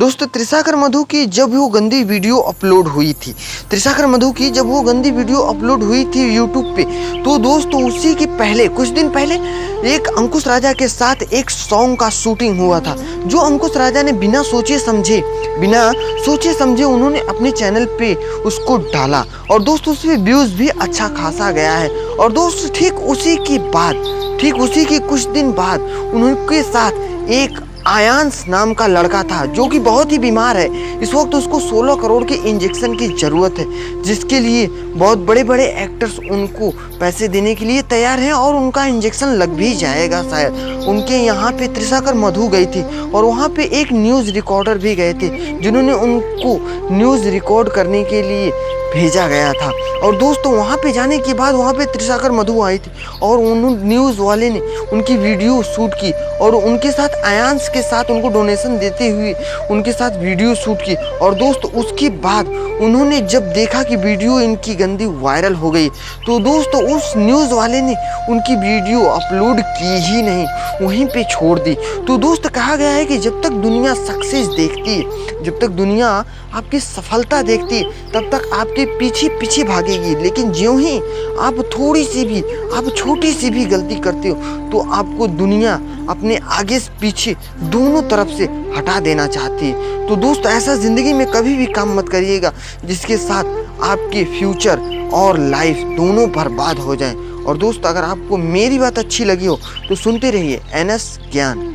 दोस्तों त्रिशाकर मधु की जब वो गंदी वीडियो अपलोड हुई थी, त्रिशाकर मधु की जब वो गंदी वीडियो अपलोड हुई थी यूट्यूब पे, तो दोस्तों उसी के पहले कुछ दिन पहले एक अंकुश राजा के साथ एक सॉन्ग का शूटिंग हुआ था, जो अंकुश राजा ने बिना सोचे समझे उन्होंने अपने चैनल पे उसको डाला और दोस्तों उस पे व्यूज़ भी अच्छा खासा गया है। और दोस्तों ठीक उसी के कुछ दिन बाद उनके साथ एक आयांश नाम का लड़का था, जो कि बहुत ही बीमार है। इस वक्त उसको 16 करोड़ के इंजेक्शन की ज़रूरत है, जिसके लिए बहुत बड़े बड़े एक्टर्स उनको पैसे देने के लिए तैयार हैं और उनका इंजेक्शन लग भी जाएगा शायद। उनके यहाँ पे त्रिशाकर मधु गई थी और वहाँ पे एक न्यूज़ रिकॉर्डर भी गए थे, जिन्होंने उनको न्यूज़ रिकॉर्ड करने के लिए भेजा गया था। और दोस्तों वहाँ पे जाने के बाद वहाँ पे त्रिशाकर मधु आई थी और उन न्यूज़ वाले ने उनकी वीडियो शूट की और उनके साथ आयांश के साथ उनको डोनेशन देते हुए उनके साथ वीडियो शूट की। और दोस्तों उसके बाद उन्होंने जब देखा कि वीडियो इनकी गंदी वायरल हो गई, तो दोस्तों उस न्यूज़ वाले ने उनकी वीडियो अपलोड की ही नहीं, वहीं पे छोड़ दी। तो दोस्त कहा गया है कि जब तक दुनिया सक्सेस देखती है, जब तक दुनिया आपकी सफलता देखती है, तब तक आपके पीछे पीछे भागेगी। लेकिन ज्यों ही आप छोटी सी भी गलती करते हो, तो आपको दुनिया अपने आगे से पीछे दोनों तरफ से हटा देना चाहती है। तो दोस्त ऐसा ज़िंदगी में कभी भी काम मत करिएगा जिसके साथ आपके फ्यूचर और लाइफ दोनों बर्बाद हो जाएं। और दोस्त अगर आपको मेरी बात अच्छी लगी हो तो सुनते रहिए NS ज्ञान।